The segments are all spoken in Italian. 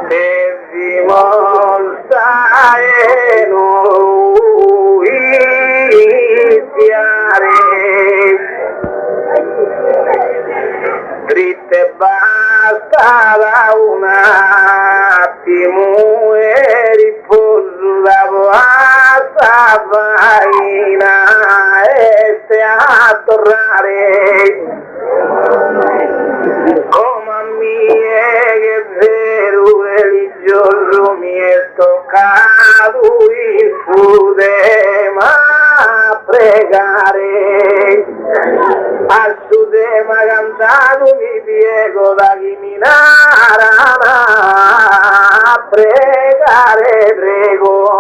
e dimostra in lui siare dritte bastava un attimo e riposo la vostra vaina e se a tornare come a me che vero religioso mi è toccato il sudema a pregare al sudema cantato mi piego da Chiminara a pregare prego.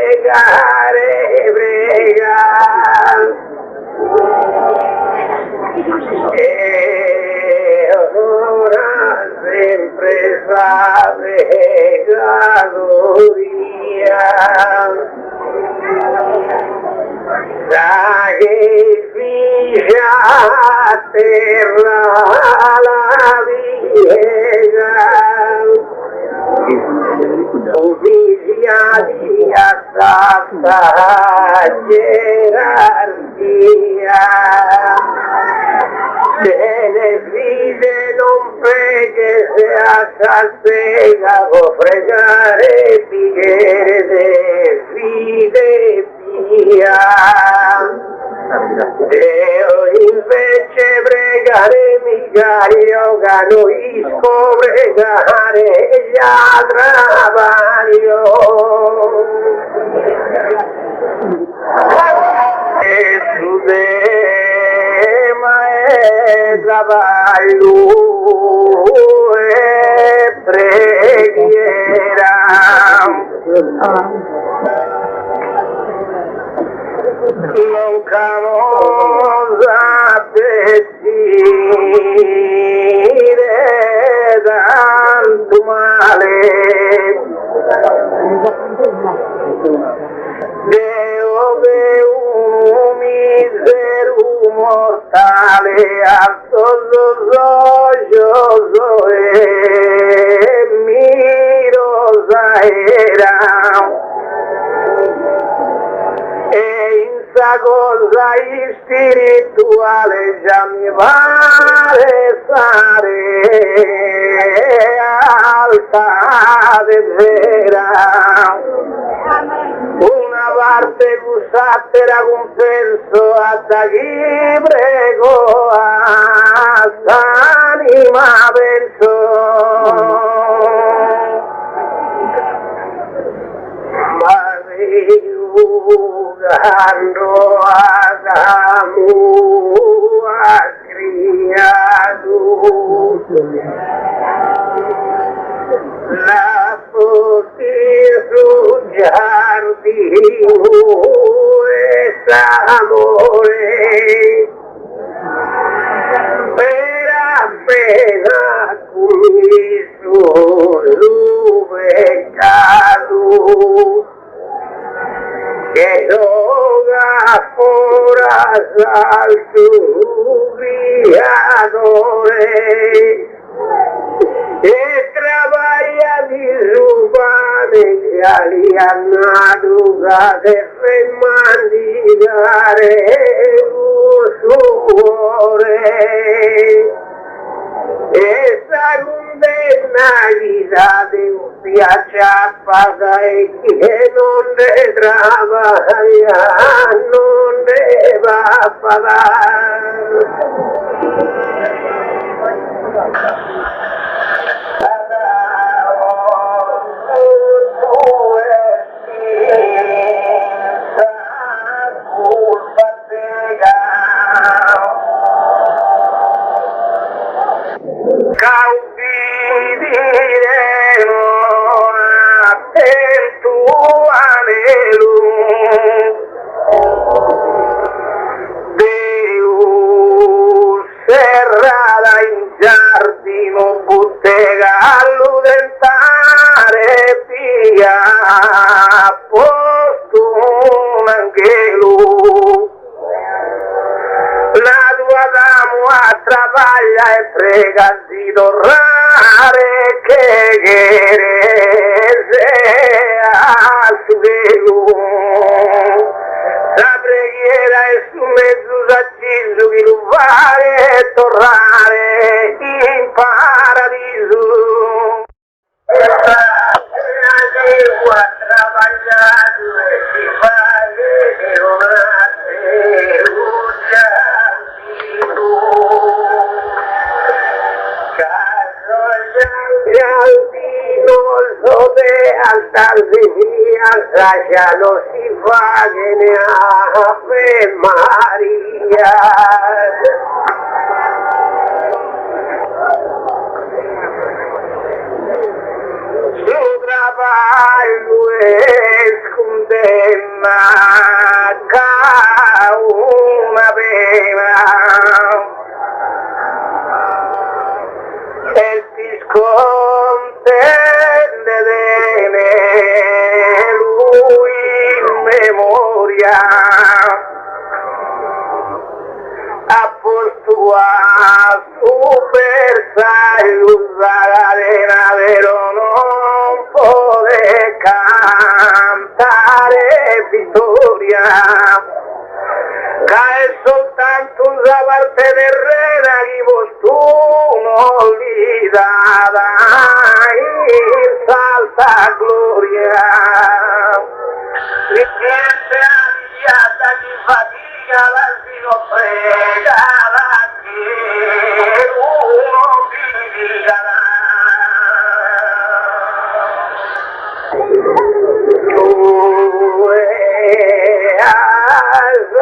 Pregare, pregare e ora sempre sa pregatoria da che figlia a terra la viega ufficia di assata gerarchia se ne fide non freghe se assasega può fregare bicchiere se fide via Dio invece pregare mica io capisco pregare gli atravario e su te ma è cavallo e preghiera non camosa vestire tanto male Deo che un misero mortale a solo e miro era e in sa cosa spirituale già mi pare stare alta de vera una parte bussatera compenso a chi prego a s'anima penso jugando a camu a criado la potir jardino es amore per appena qui su peccato que roga por al su criadores que trabaja di su pane que aliana duga de remandigare su ore esa condena de un piaccia paga e che non ne trabaja non ne va a pagar Serrada in giardino bottega fregas di tornare che sea su la preghiera è su mezzo d'acciso che lo fare tornare in paradiso. La lingua travagliato e si fa ya no si paguen Ave María. Su trabajo es condena cada una pena. El discontente de memoria apostó a super la arena pero no puede cantar victoria cae soltanto una parte de reda y vos tú no olvidada y salta gloria. Mi gente aliada que fatiga la sinofregada que uno vivirá. Tú vas a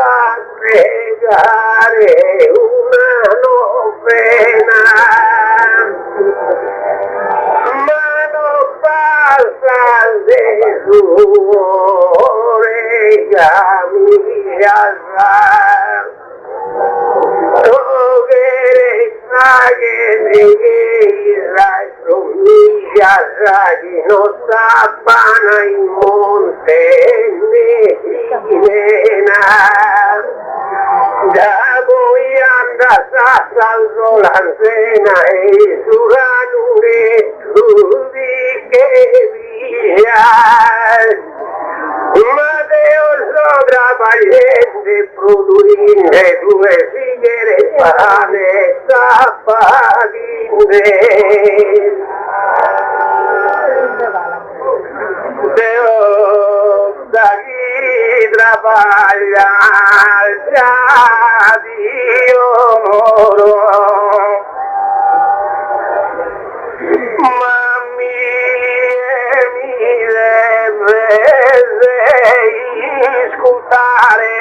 pegaré una novena. Mano pasa de su oreja mía. Nos tapana y monte nena ya voy a andar salvo la cena y su ranure tu que vías Mateo sogra valiente produrine due figure pane zapadine Deo dagli trabalha già Dio moro Mami mi deve ascoltare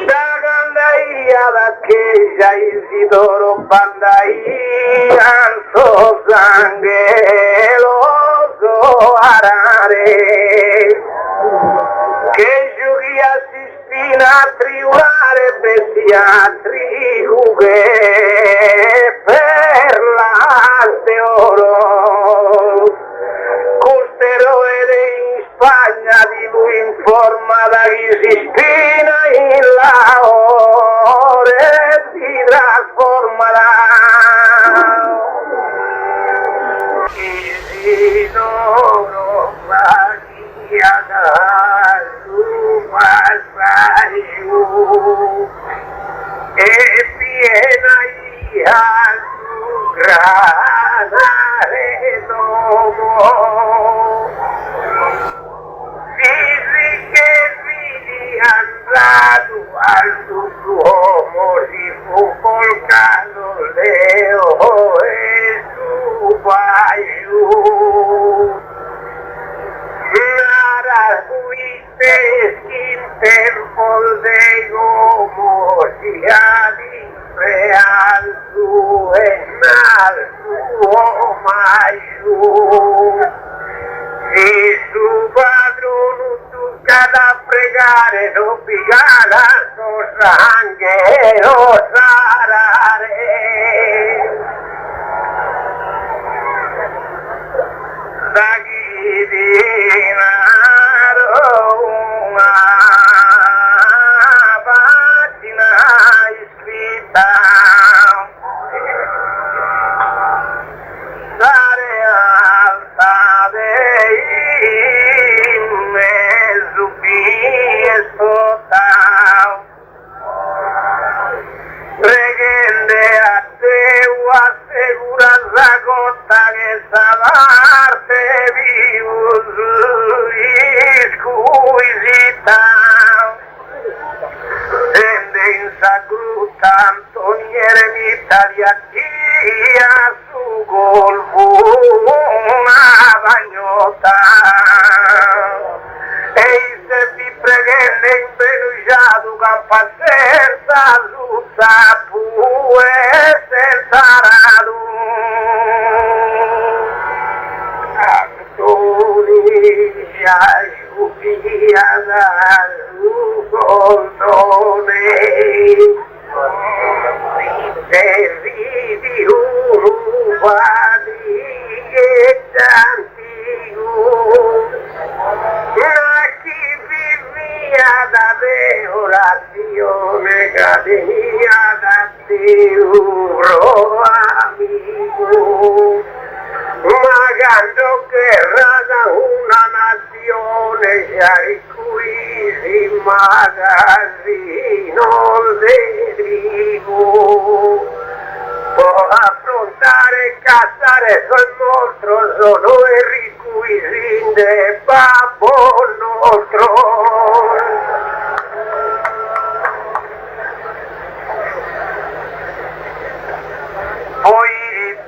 da gandaia da che già Isidoro bandaia so sangue lo so arare che giochi a si spina a triurare bestiatri cughe per l'arte oro costero in Spagna di lui in forma da chi si spina in la ore si trasformerà Isidoro Maria da su Massaio e piena a su granare domo dici che mi andato al tuo si fu volcano leo e su Baio nada fuiste interpol de gomo si real su enal su Maio si su padrone tu cada pregare no pigala no sangue no sarare Dagli dinaro una pagina scritta ai cui magazzino derivo. Può affrontare, cazzare sul mostro, sono i ricuisiti del babbo nostro. Poi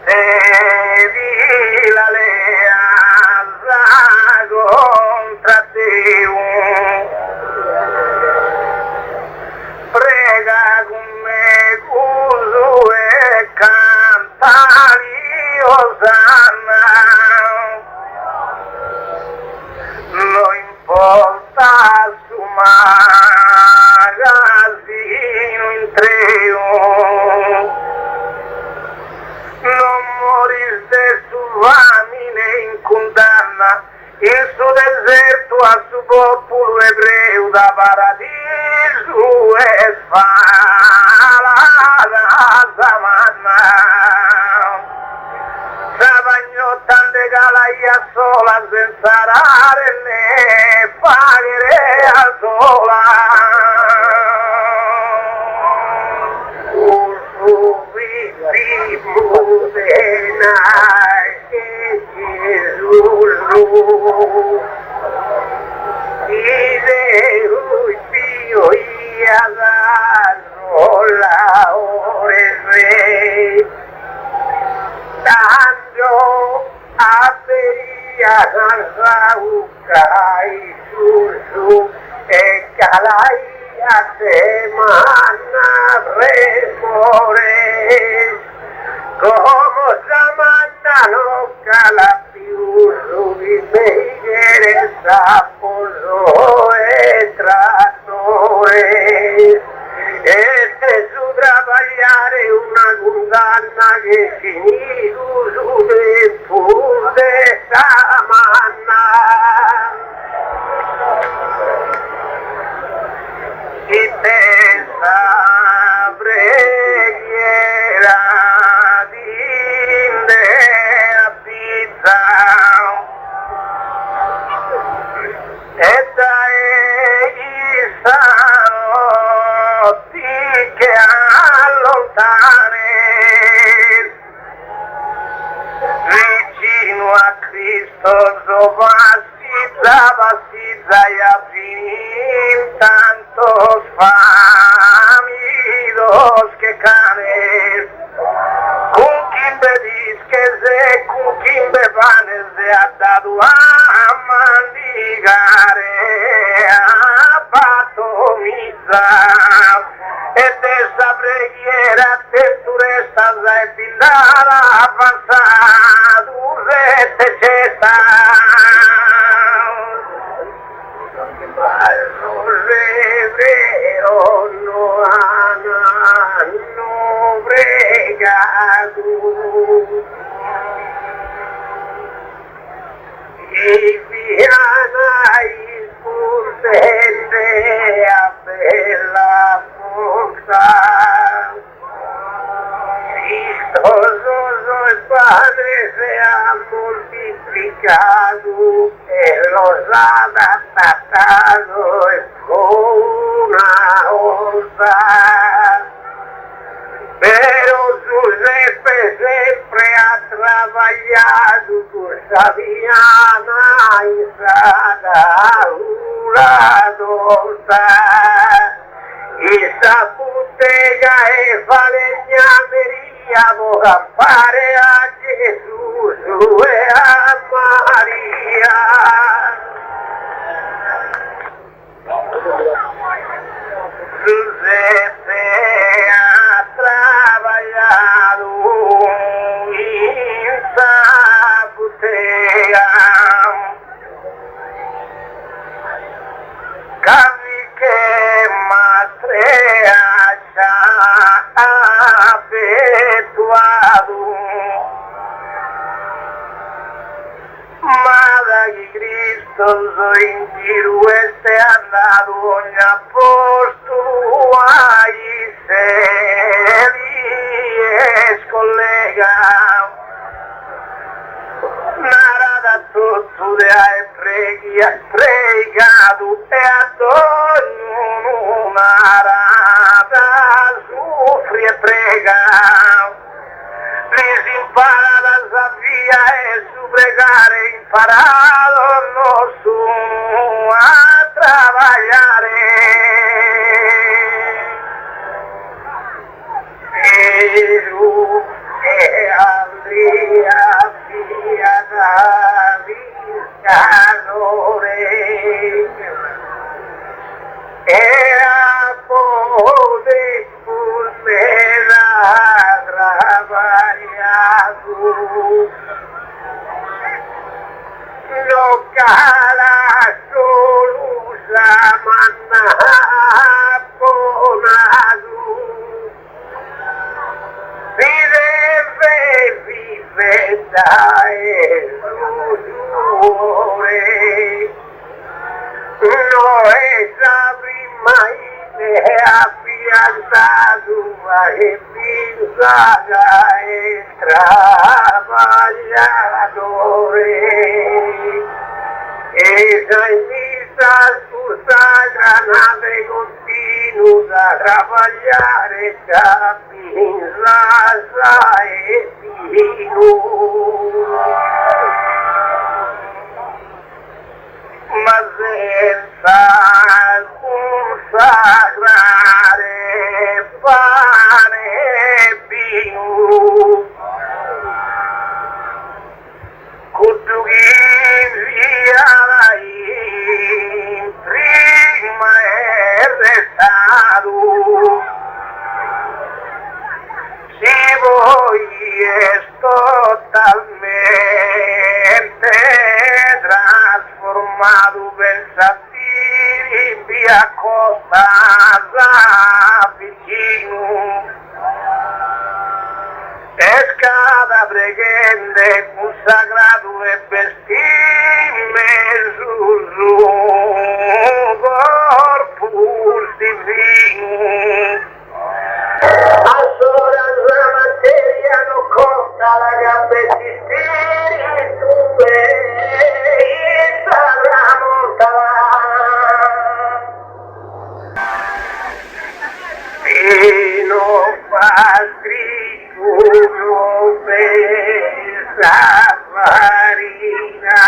devi la lealtà contra te, prega con me cuso e cantali Osanna, non importa su magazzino in treo, non moriste su famine in condanna, il suo deserto al suo popolo ebreo da paradiso e sfala da manna. Savagnotta de galaia sola senza rare né pagare a sola. Como Samantha no cala più rubi meigere saposo e trattore este su travagliare una condanna che finì su del pur de Samanna. Chi pensa preghiera dinde a pizza e dai sanotti che allontane vicino a Cristo Basizza e a finir tantos famidos que canen con quien bedisques con quien bebanes de atado a mandigare a patomizar esta preghiera tenturesta da pindara avanzado rete cesta no bregado e viana il purtende a bella forza Cristoso el Padre se ha multiplicado e los ha tratado con una onza. Pero su jefe sempre ha trabajado por Sabiana y Sadahura Dolta. Esa putega es falegnamería, boga pare a Jesús, sube a María. Giuseppe ha trabajado in Sabutea, casi que Mastrea ya ha efectuado. Mada y Cristo soy Giru este andado ogni apostolo ahí se es collega narada tutto de ai prega día es su pregare imparado no su a trabajar pero que habría fiada calore era poder pulmera travagliato no cala solusa manna ponadu vive dai l'udore no es la prima idea piantadura e pinzaga e traballadore esa in vita su sagra nave continua a trabalhare capinza e pino ma senza consagrare pane più Kutugi via prima è restato si voi è totalmente trasformato pensativi via costa vicino escada pregende consagrato e bestime su corpus divino allora la materia non conta la gambe di spirito e sarà molta e non fa scritto pensa farina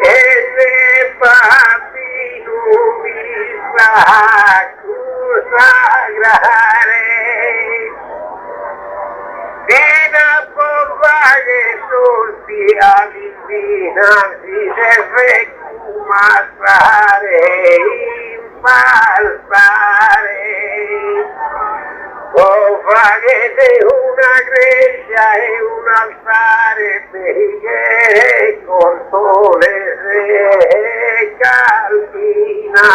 e se bambino mi sa consagrare fino a provare sorti all'invina si deve comandare impalpare o fare una grecia e un altare perché con sole se calpina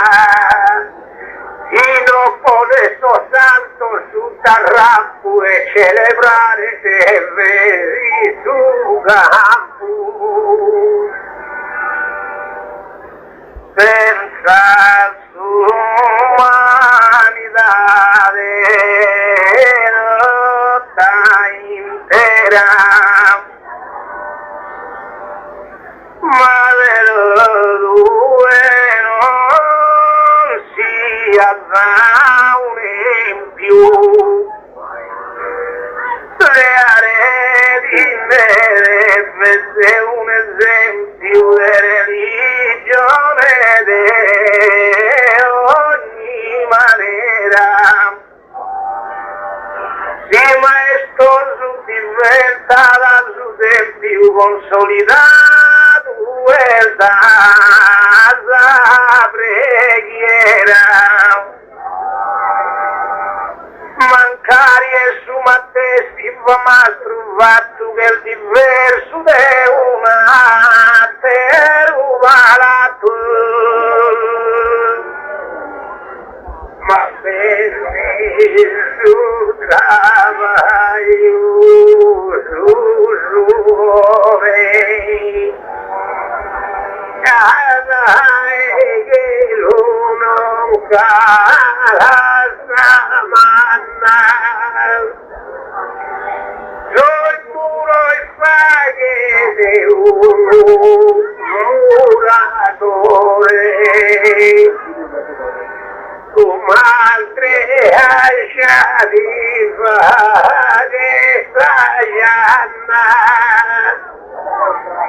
y no pone sto santo su tarrampo e celebrare se vedi su campo senza umanità lotta intera ma del due non si avrà un in più creare di me è un esempio di religione di ogni maniera si maestoso diventa la su più consolidato e la preghiera mancari e su mattesti va ma trovato che il diverso è una terra ma per su travaglio che l'uno cara manna sul muro e faghe di uno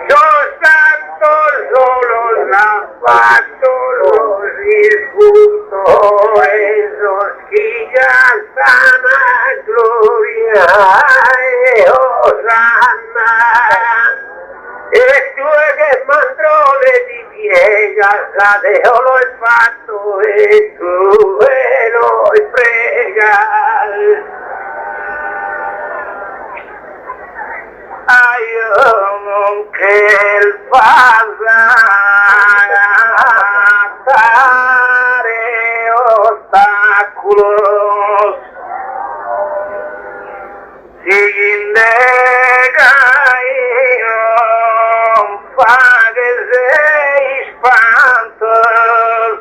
Yo santo solo la fatto los discutores, los que ya están a gloria e osanna. E tu che mandrole di piega, la Deo lo hai fatto e tu lo hai prega. Non che il passare ostaculos si indega non fa che sei espantos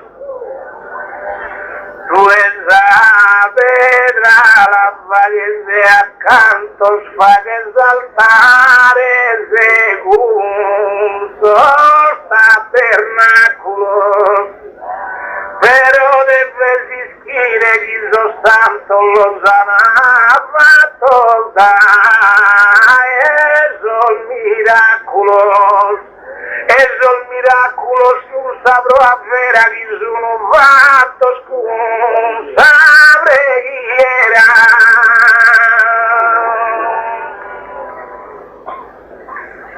tu pedra la valle de acantos fa que saltare según sos tabernáculos pero debes isquire y los santos los anabatos da esos miracolo sul sabro a vera che sono fattos con sabreghiera.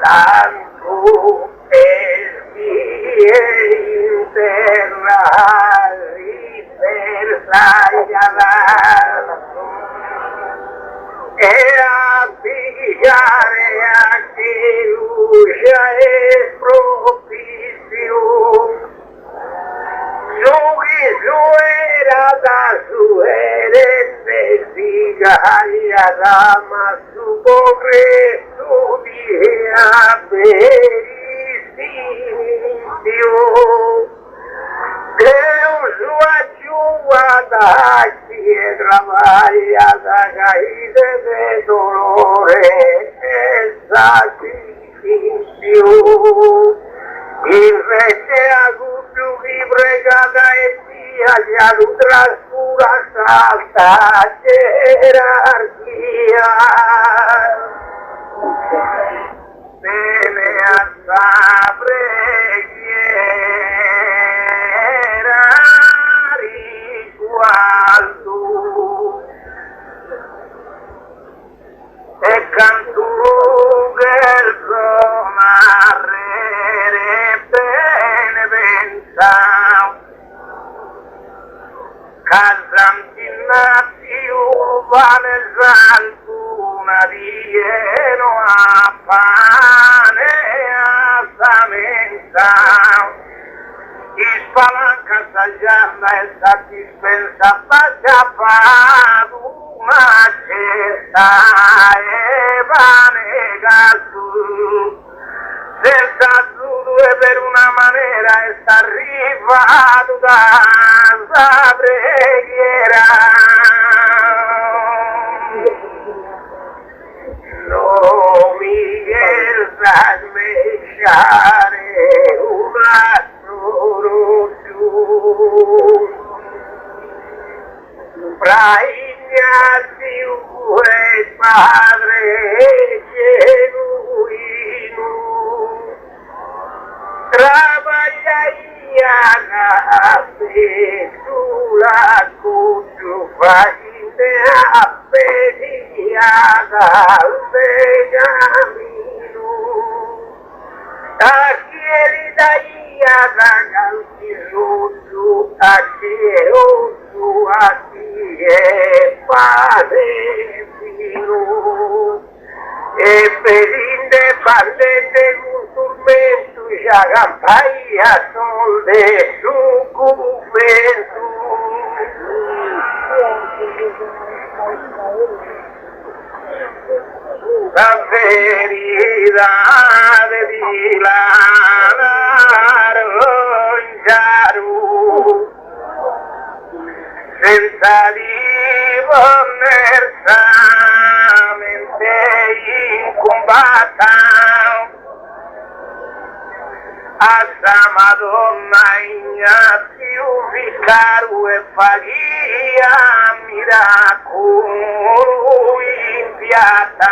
Santo es interna riversallada e a pillare a chi lucia es propicio su era da su siga y dama su pobre su día pericio Deus o ajuda quien trabalha da caída de dolores sacrifício e vete agulho e bregada e tia do transpura salta jerarquia Bene a sabreghiera riguardo e canturughe sonarrere bene pensam Casantinati urbane saltuna dieno a pane a samenta i spalanca sagiarna e satispensa pacciapadu una cesta e vanegasu senza due per una maniera e sta arrivato da preghiera non mi sa smesciare una solo giù fra ignati e padre genuino trabajaría sulla cuccio fainte a pediada de camino aquí el daía galtiroso aquí padecino e per independente un tormento ya gampaia sol de su juventud la veridad de Dilaronjaru senza diversamente incumbata Asa Madonna Ignazio Vicaru e Fagia miracolo in piazza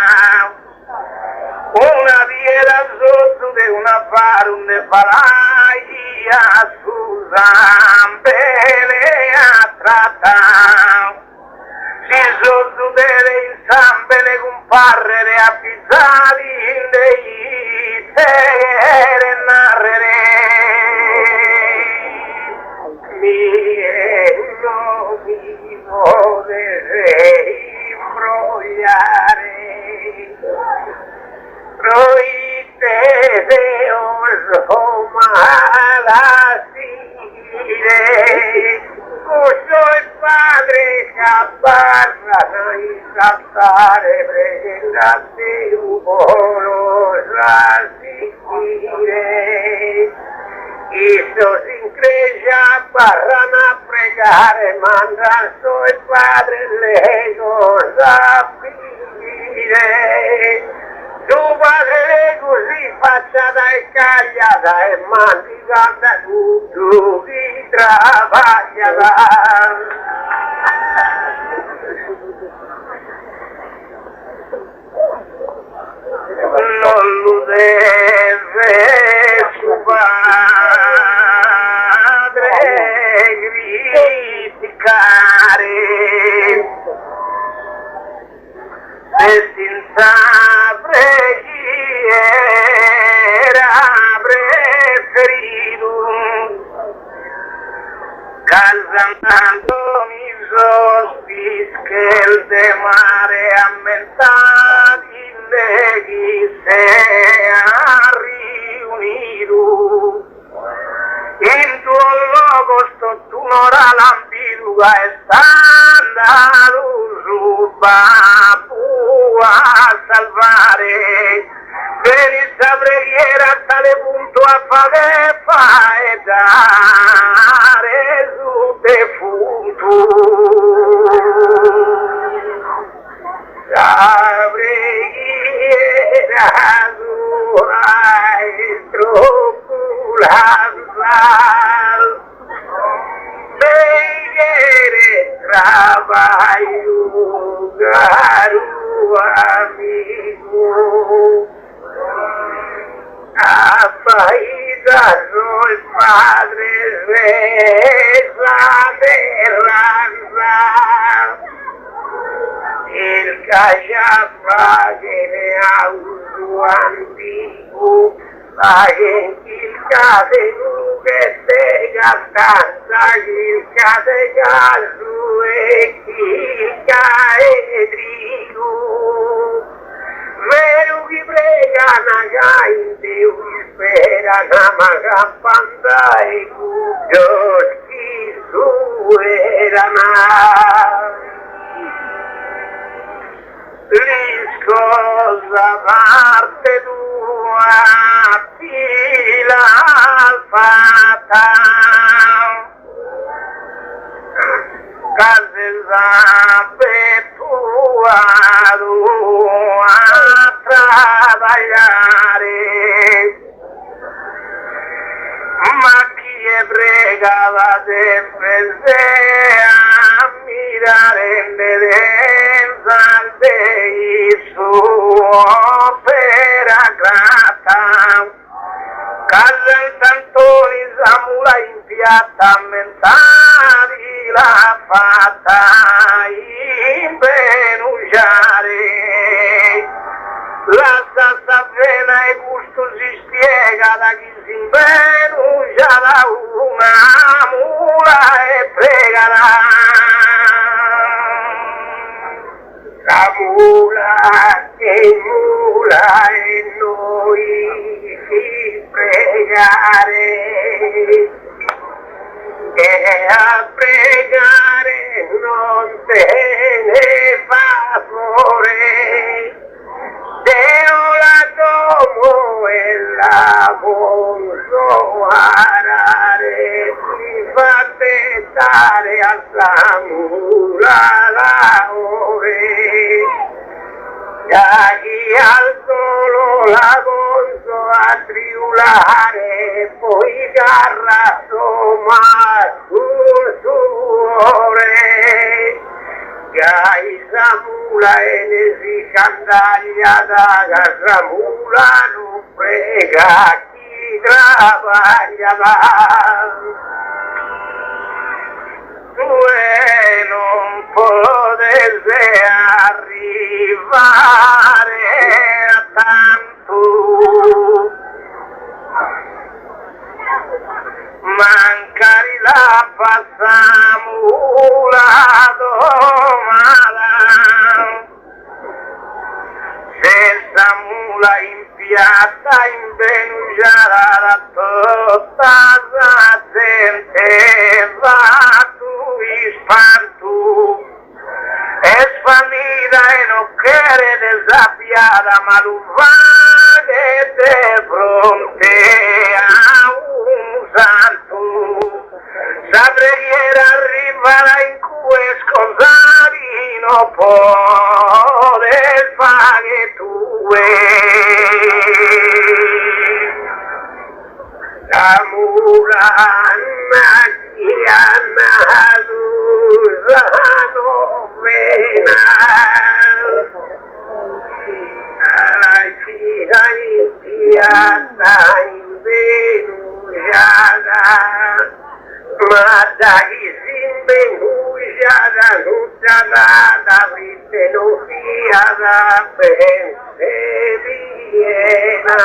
sotto di una farunde falaia su zambele a trattare. Si sotto delle zambele comparrere a pizzali in dei tere narrere. No mi vorrei imbrogliare, proite de orso malasire, soy padre caparra, y saltare pregandate uvolosa sicire. Isto sin creja parran a pregare, mandan soy padre legos a pire. Tu padre così facciata e cagliata e mandigata tu chi travagliata. Non lo deve suo padre criticare, se senza chi era preferito, cantando mi sospis che il de mare ammentati leghi se ha riunito. In tuo luogo sto tu un'ora lampiduga e standalo su babu a salvare. Venisse a preghiera a tale punto a fare e dare su defunto. La preghiera sua è troppo lassal, preghiere trabalho caro amigo. Apaída soy padre reza de raza, el callapa viene a uso antiguo, la gentilca de juguete gastanza, gilca de gasu, equilca edrigo. Veru qui pregano a Deus spera namaga pandai cujos chi suerana. Riscosa parte tua fila alfata, casesa tua a trabalhare, ma chi è pregava sempre se a mirare nelle salve il suo opera grata. Casa il Santoni Samula in piatta mentali la fatta in benugiare. La salsa vena e gusto si spiega da chi si imbenugia da una mula e pregala. La mula che mula e noi si pregare, e a pregare non te ne fa favore. Deo la tomo e la posso arare, si fa pettare al samura la ore. Da chi al solo la posso a triulare, poi garra somma sul suore. Gai Samula e ne si cantaglia da Samula mula non frega chi travaglierà. Due non potete arrivare a tanto, mancari la passiamo la domanda, senza mula in piazza in benugiara la tutta la gente va tu ispantu, es famiglia e non quiere desafiada ma lo va de fronte a un santo, sa preghiera arriverà in cui sconsari non può fare tue. La murana chiana l'usano mena, la figlia indiana in benugiada, ma dai sin benugiada tutta la vita non fiada pensieriera.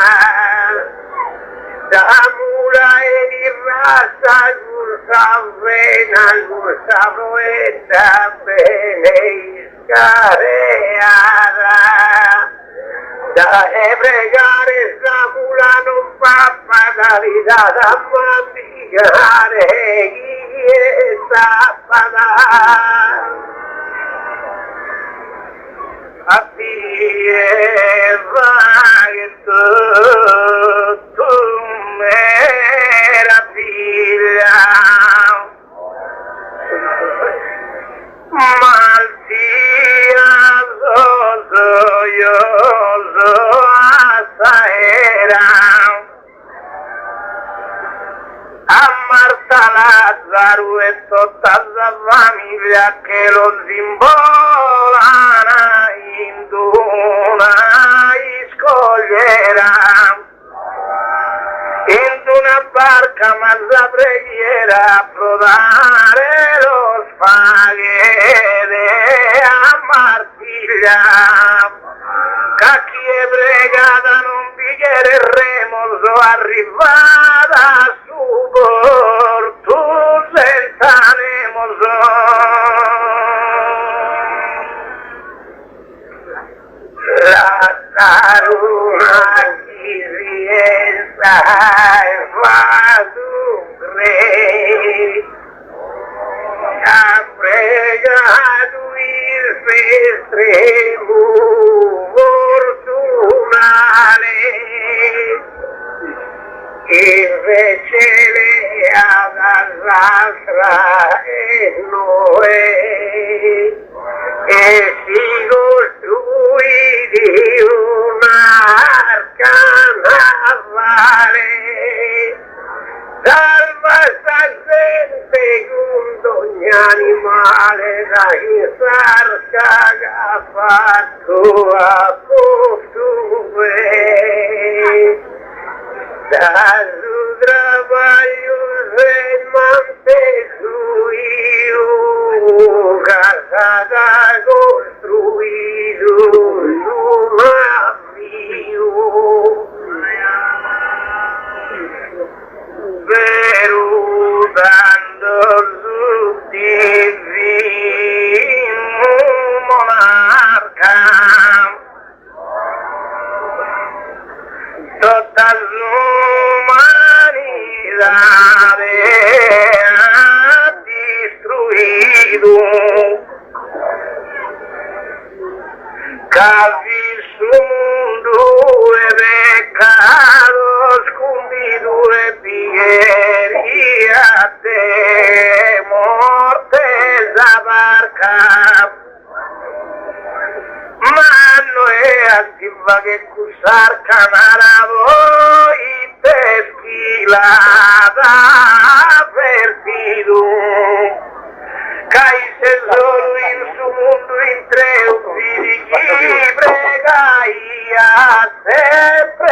Da mula e di razza giusta vena, giusta poeta bene iscareada. Da pregare sta mula non fa pagare da mandigare chi sta pagare. A te vai tu meraviglia, malzioso assaera, a Marta Lazzaro e tutta la famiglia che lo simbolano in una scogliera, in una barca ma la preghiera a prodare lo spaghetti a Martiglia, cacchi e pregata non bicchiereremo arrivata su porto senza nemoso. La taruna chi rientra e fa dunque, ha pregato il estremo fortunale, invece le dall'altra e Noè, e si costruì di un'arca navale, salva sta gente con ogni animale da sarca che ha fatto a postue. Da su trabalho se mantenuto, casada construído no navio, pero dando su divino monarca, toda l'umanidad ha destruido, casi son due pecados cumplido e pieria de morte la barca. Mano è attiva che cusar canaravo in teschilata perdido, caise solo in su mondo in tre ubbidi chi pregaia sempre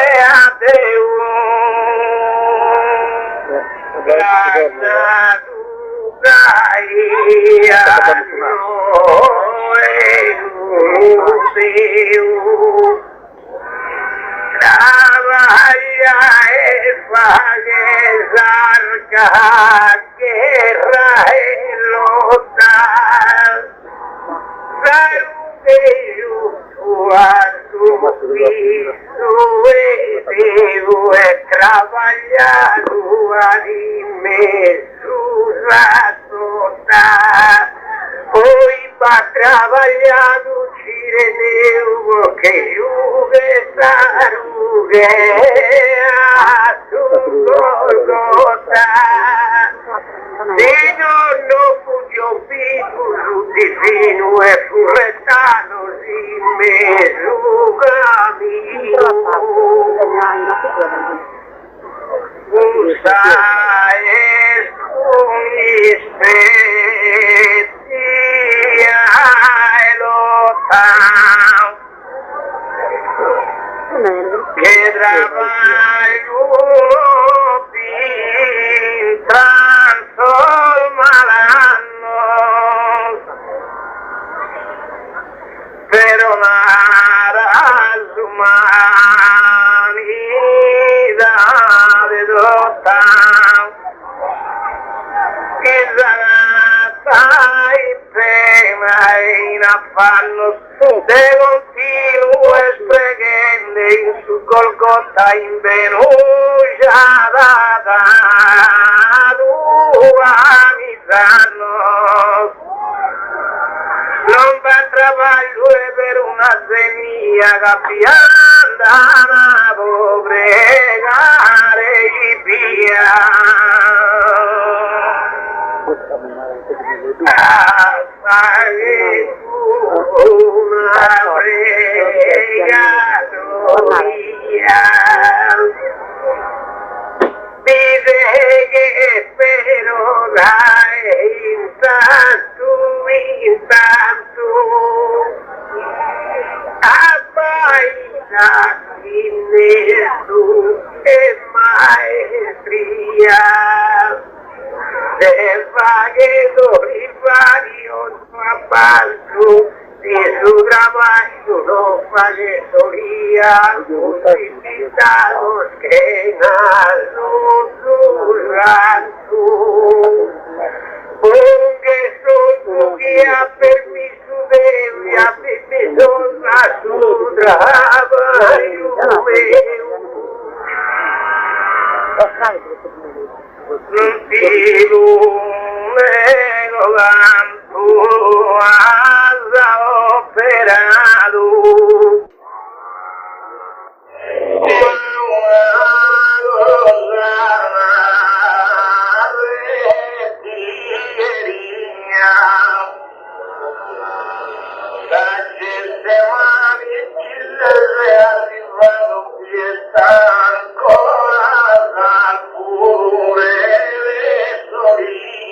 Trabaja es paguesarca, guerra elotal, saludeyo a su piso, trabalhado anime su ratota, hoy va trabalhado chireneu que jugue sarugue a su Golgota. Signor no può piccolo divino e furretano in mezzo cammino. Usa es un ispetti e lotan che trabalho pintan sol malanno pero nada humanidad dotan che stai pena in affanno de continuo spregende in su Golgota in venuta da duamizzano non va traballo per una semilla capianda na pregare via una pregatoria dice che spero dai intanto abbaina in nessu e maestria del vaguedor y varios apalto de su trabajo no vaguedoría justificados que no susurran su porque son su guía permiso de permiso a su trabajo non più negolanto asa operato ancora pure le storie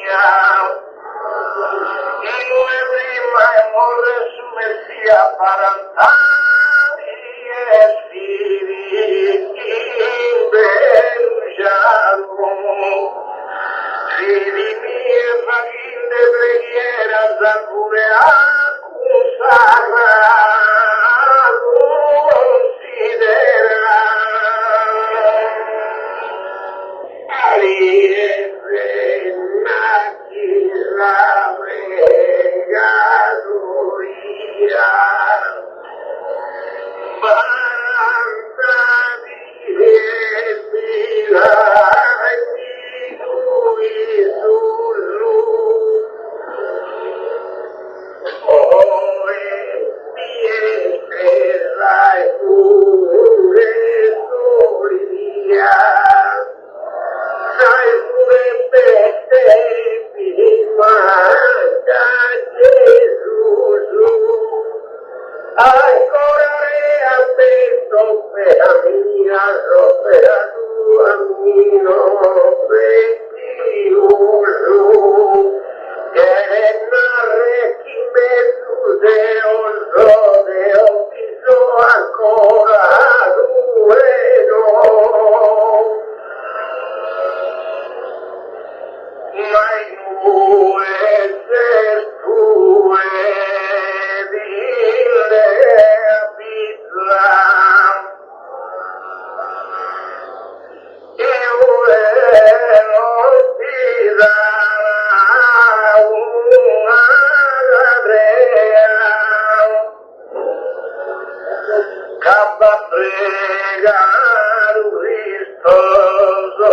Capa pregar Cristoso,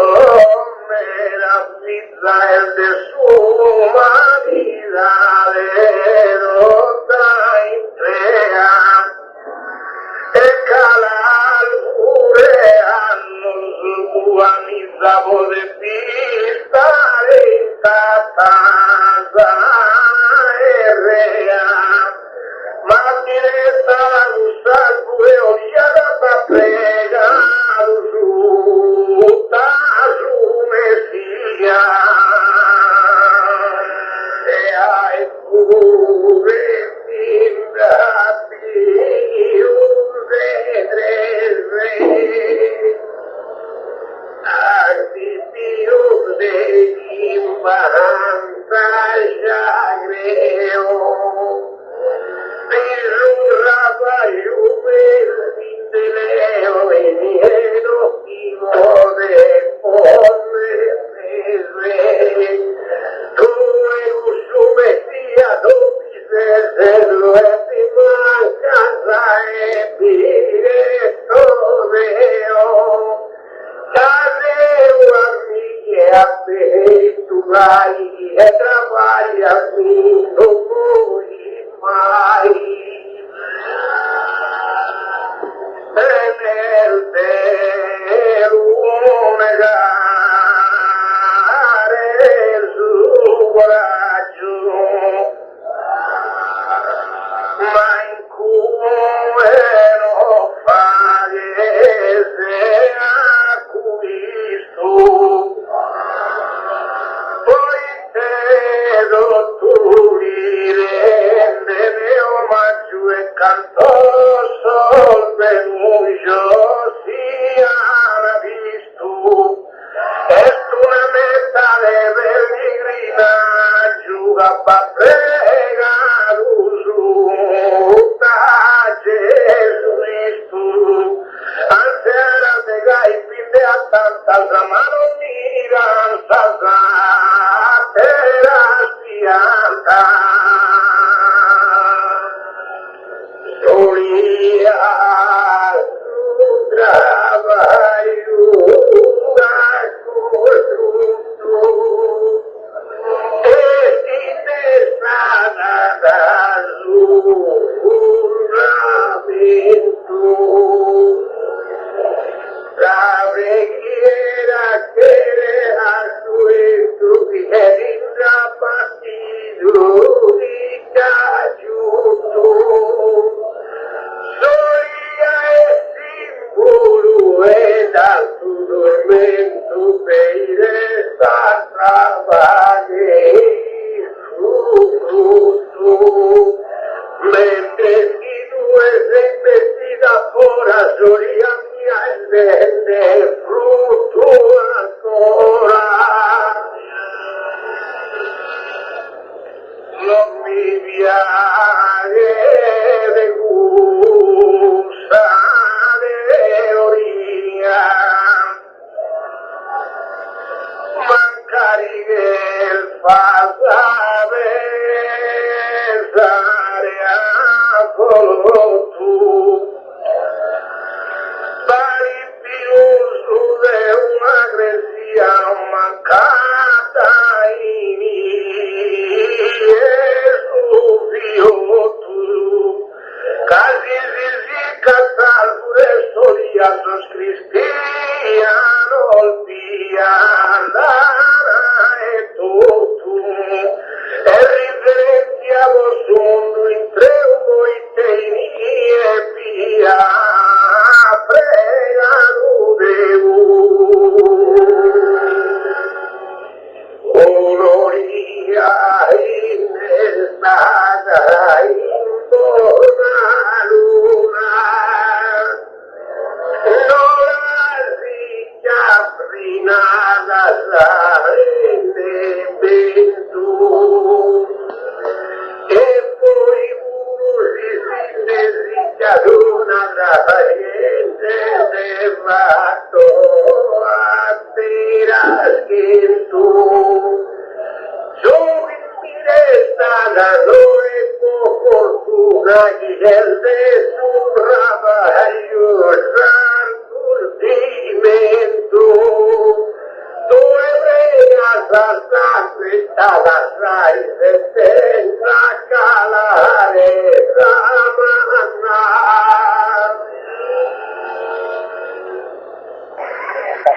me la pizza el de su humanidad le dota entrega. E calar hanno sua misa vuole pistare in casa e rea. Ma diretta la gusta due oliada pa pregare su Messia. E hai pure findati Artipius de Imbahanta Jagreo Piruraba Jubel Vindeleo Eniero Ivo de Pone Mese Tu Eusu Messia Dopise Serveti Mancanza e Pireto Deo Cadeu a minha aperturai e trabalha assim no morri mais. Nel vero negare su coraggio, ma in cui non fare poi te lo tu rende omaggio e canto sol per mujo sia visto es una meta de pellegrina giuga pa pregar usuta Gesù Cristo Ansera de gai pinde a tantas amaro miran sazateras pianta Solia su trabalho da construção Este desada da juramento Cabreguera que a su estuviera partido y cachuto. Soria es símbolo da su dormento peiresa trabaje su fruto. Mente si no es embestida por a Soria vende fruto ancora non mi viene de gusta de orilla mancari del pasare a solo tu de una grecia mancata in Gesù Dio tu casi catal pure storiazos cristiano pianda e tu e riferenzia vos mundo in treugo e teini e pia pregano Oloria innestada in buona luna Nora si capprinada sarete bentu E poi si desidera la gente de vato aspiras que tú Soy la no es por fortuna y el de su trabajo senza calare Ramanna.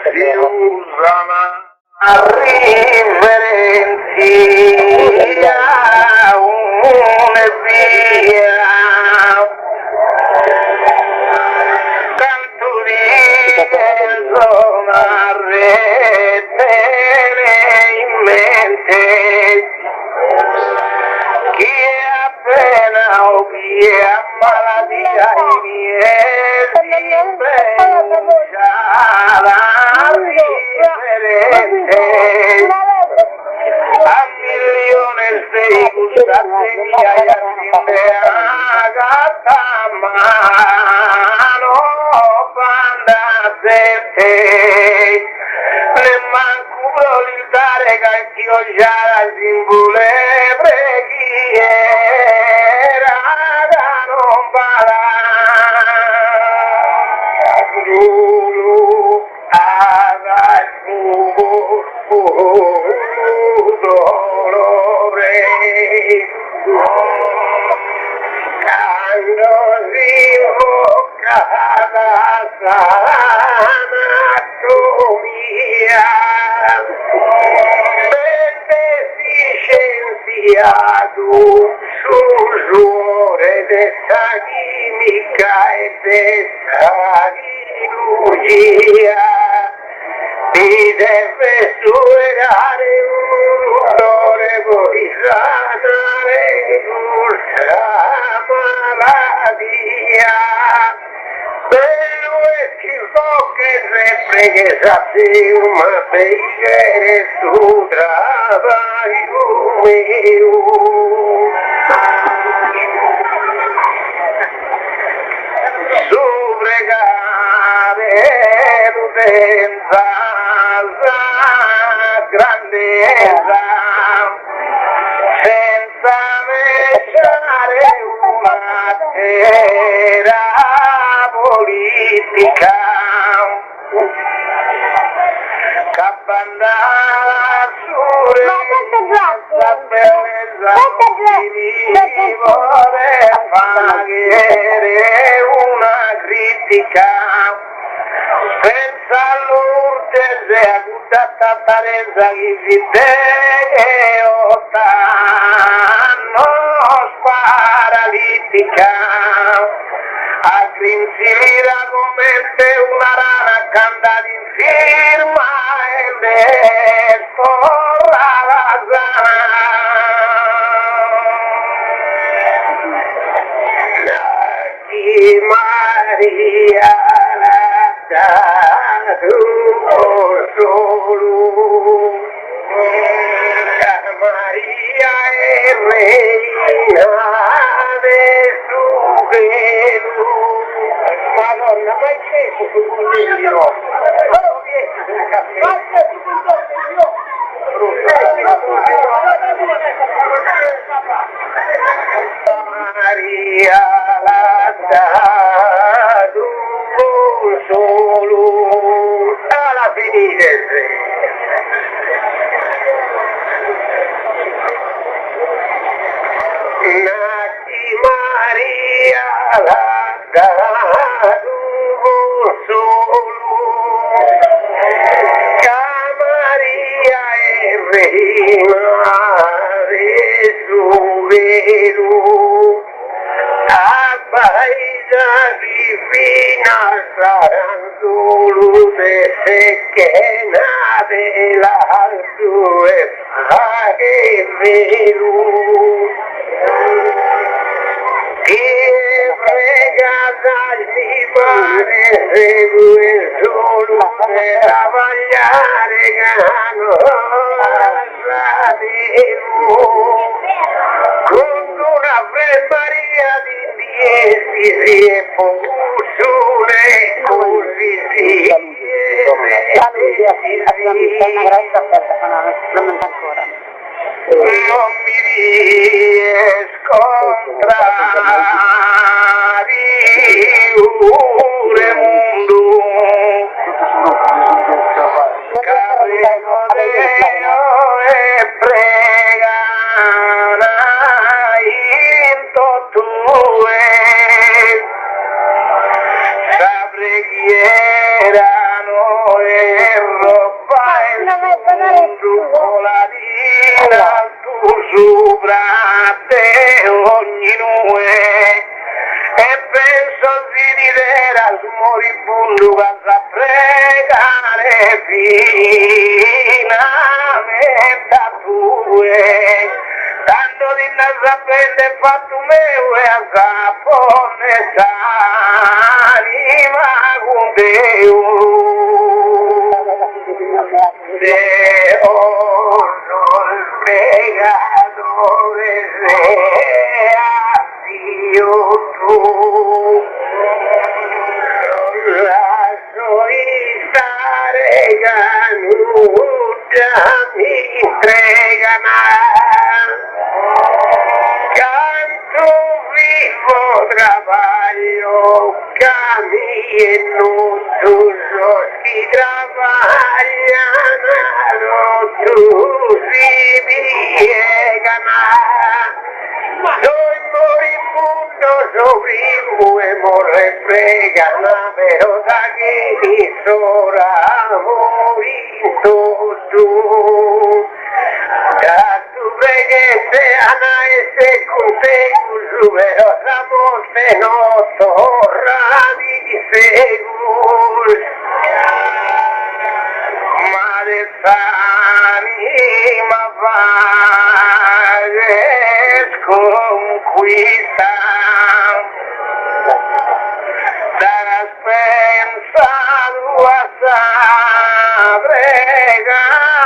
Si usano a riferenzia una via, tanto di zona rete in mente, chi è appena o chi è a malattia in a millones de gustatería y agata mano pandate le manculo l'iltare cacchio già la simbole preghiera non bada susure de esta química y de esta cirugía y debe superar un dolor egoísta de nuestra maladía. Pero es que lo que reflejes así una peguera es su trabajo mío. Subregare senza grandezza, senza lasciare una terra politica, cappandare la bellezza di voler fare una critica, senza l'urgenza e tutta apparenza che si non paralitica, a grinzire come una rana cantata in firma e despo la Maria la solo Maria è reina de su velo. Madonna, ma è tempo su Dio? Maria la solo alla finire. Nati Maria la solo Maria è reina de su velo. Paisa divina saranno solute che nave l'alto e pare vero. Chi frega di mare segue solo per avagliare cano con una Maria di dieci si è possune così non mi riesco a entrare mondo carrego e pregano violadina tu sopra te ogni nube e penso di rideras moribundo vas a pregare finamente a tue tanto di nasapende fatto meu e a sapone s'anima con Deo Deo non pregadore sea Dio tu lascio stare canuta mi entregano canto vivo trabalho caminho dos que trabalham outros vivem soy moribundo sobrimo e morre pregana pero aquí sora morito tu ya tu breguete ana ese contego pero estamos en otro segur madre anima vagues conquista darás pensado a bregadoría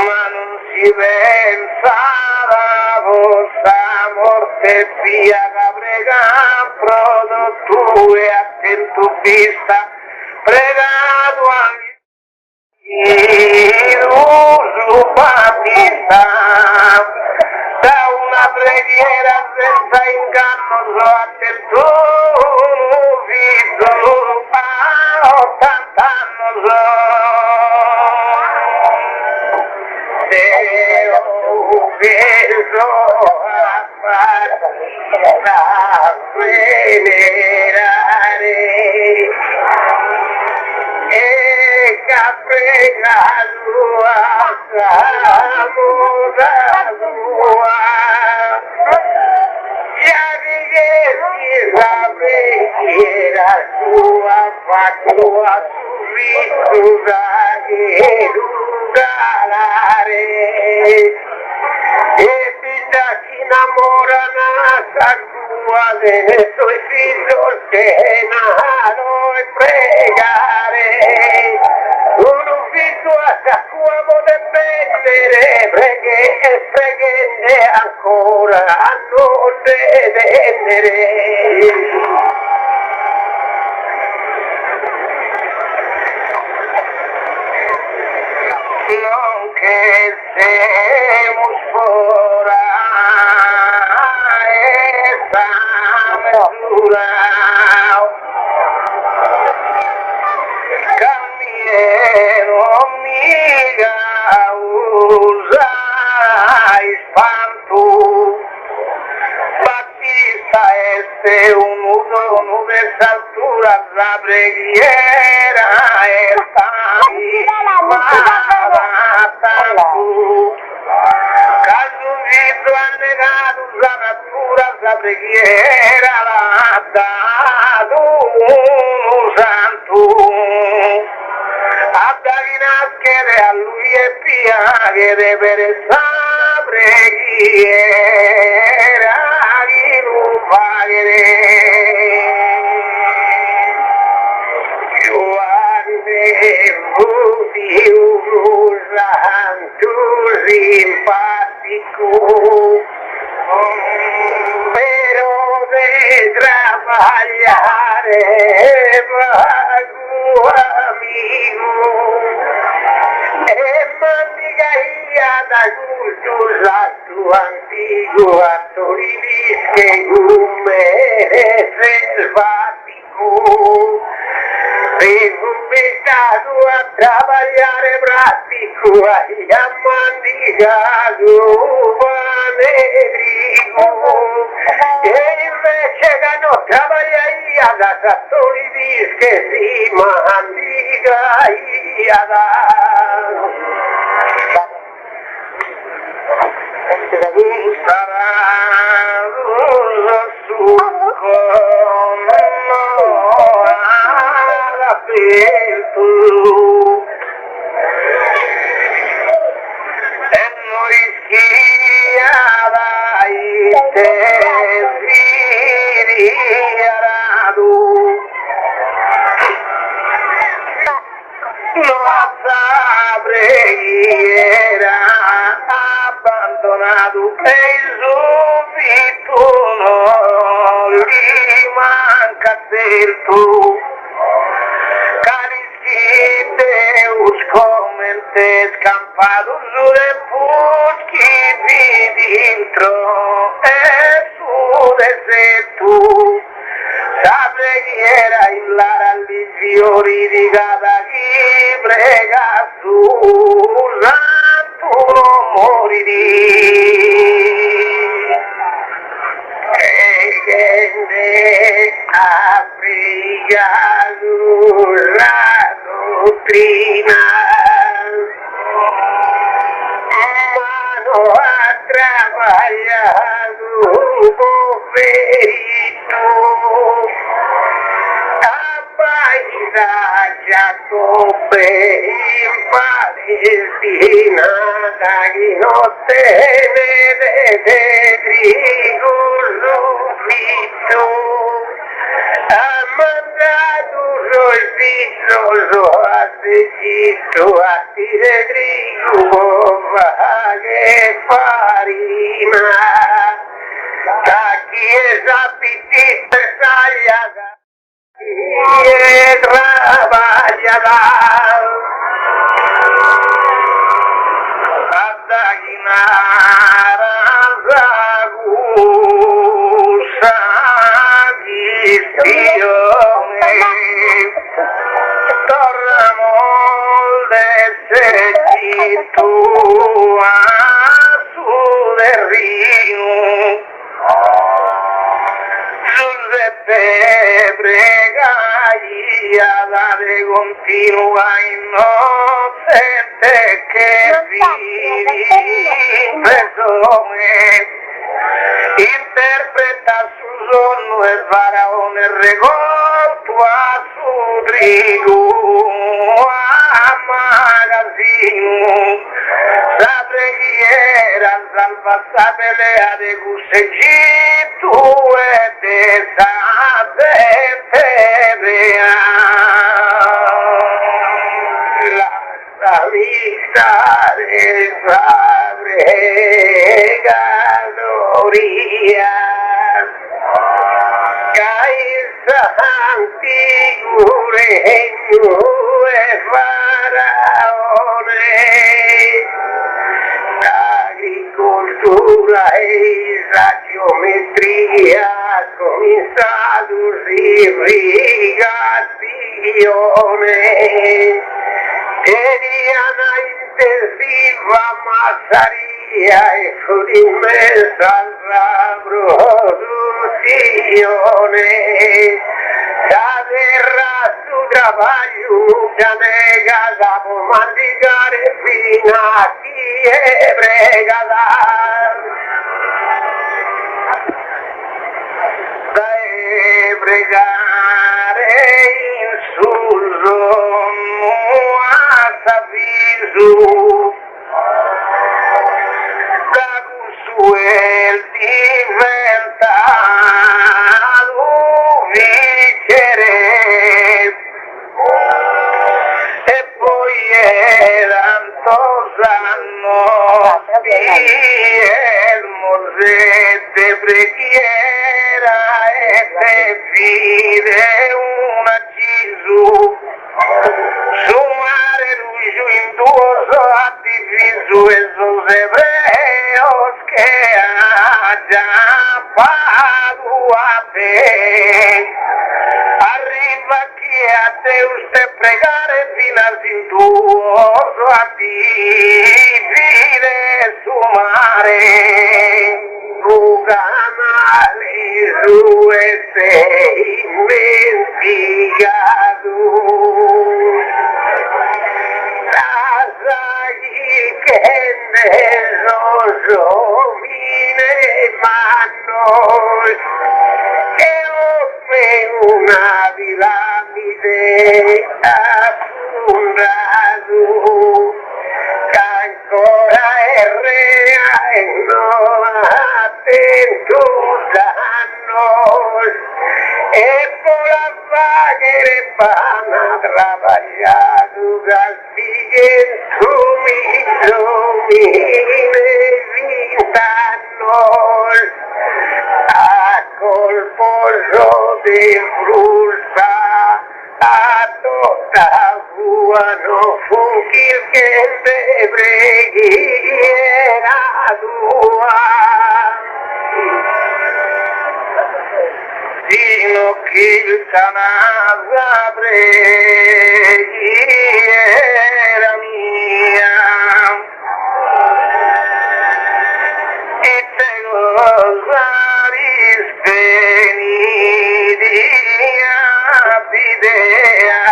ma non si pensava vos amor te pia da bregan prodotto e attento vista pregado a l'uso patita da una preghiera senza inganno so attento visto a 80 anni Deo vedo a partita venerare e capregado a samoda tua ya dije la preghiera tua fatto a tu regalare e pinda chi innamora nata tua dei tuoi figli che nano e pregare un ufficio a tua de prendere preghe e preghende ancora a non vedere non che siamo fuori essa misura cammiero miga usai spanto Battista este un nudo de altura la preghiera esta Casumito ha negato la natura, la preghiera l'ha dato uno santo. A Davinaschere a lui e piaghe per essa preghiera chi non pagherà. Santo simpático, pero de trabajar vago amigo. Mandigaia da cultura tu antigua Torilis que eres selvático. Tengo invitado a trabalhare prático aí a mandigado manerigo e invece che non trabalhai a da sassoli che si mandiga da sarà su aperto e noi schiavai te viriaradu nostra preghiera abbandonato e subito non gli manca del tuo Deus comente scampato sulle buschi di dentro e su de se tu sa preghiera in lara di fiori di cada chi prega su santo non morirì e che ne applicato la dottrina mano ha trabagliato poverito già come in Palestina da chi notte vede trigo l'ufficio ha mandato il figlio assistito a dire trigo che farina da chiesa pittista tagliata traballará hasta guinar ragusa visione tornamos de sechito a su de río Giuseppe pregaiada de continua innocente che vive persone interpreta su sonno e faraone recolto a su trigo a magazzino la preghiera salva sa pelea de Egitto e de Sateperea la vista de Fabregadoria Caisa antigo e faraone agricoltura e la geometria cominciato irrigazione Teriana intensiva massaria e immensa la produzione la terra su trabalho già nega da mandicare fino a chi è pregata da pregare in sul a savisu da consuel diventato vincere e poi eran tosano el mosete preghiera e te vide una Gesù su mare luglio induoso a diviso esos hebreos que allá paguate arriba aquí a te usted pregare financiuoso a ti vide su mare Ruganali su ese investigado. Manos che offre una piramide affondado che ancora è reale e non attento da noi e poi la paghere pana trabagliato castighen su mine vintanos a colposo de fruta a tota rua no fukir que de breguiera dua sino que il sanava breguiera mia e te gozaris venidia pidea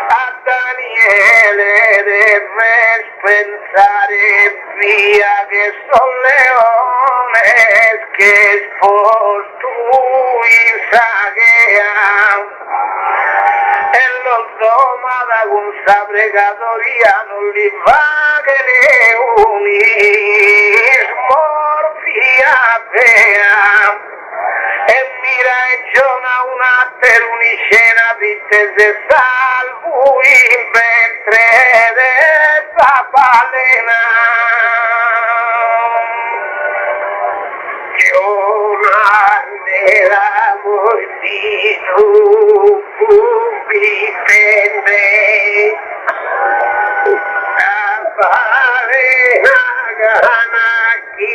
a Daniele debes pensare via che son leones che spostu in saguea e los domada con sabregadoria non li va che ne unis morfia tea e mira e giona una per uniscena vite se salvo in ventre de papalena giona nera mortino pubitende Aparena gana ki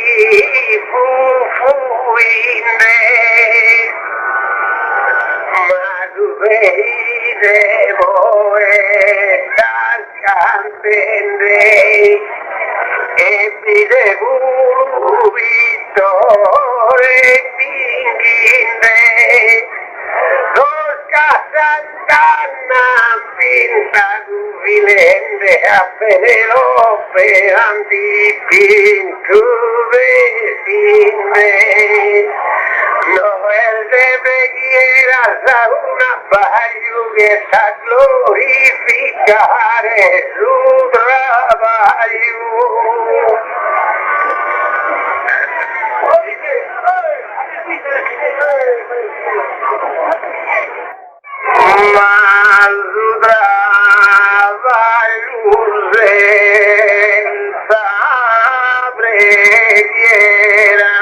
fufuine Madhubeide moetas cantende Epide guru vitore pinginde Dos casas canan pinta vilende a Penelope antipintu vecine no el debe quieras a una pagliughetta glorificare su trabajo senza preghiera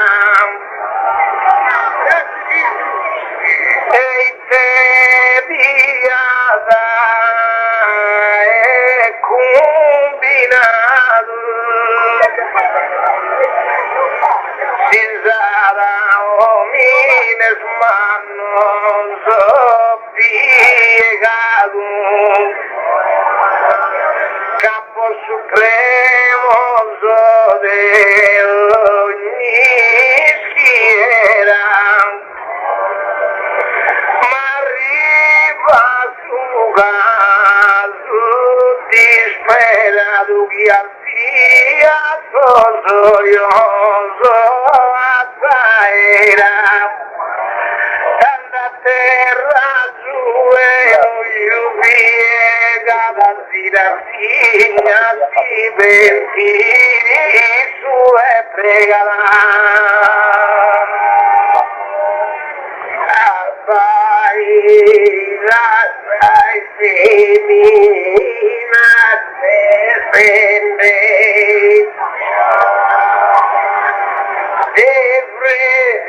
e te diada e combinato Cesara homines manos piegado Capo supremo de ogni schiera ma arriva su caso disperato che sia sorioso assaera tanta terra su e piega da figlia si pentiri su e pregala Lasciai femina defende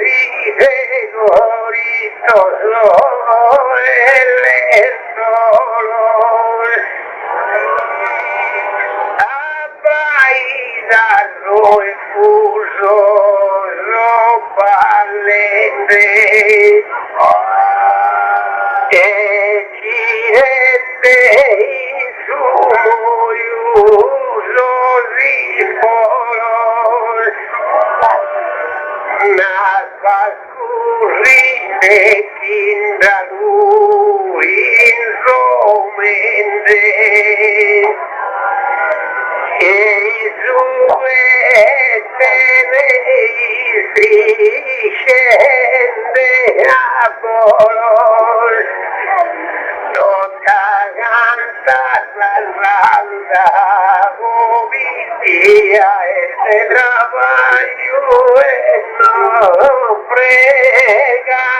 Devrei gorito solo Abbaidano e fuso rompalente e girende su moriuso ripolos Nascas corrine da lui insomente e i sue teneri scende a color tutta canta la via e se trabajo e no pregatoria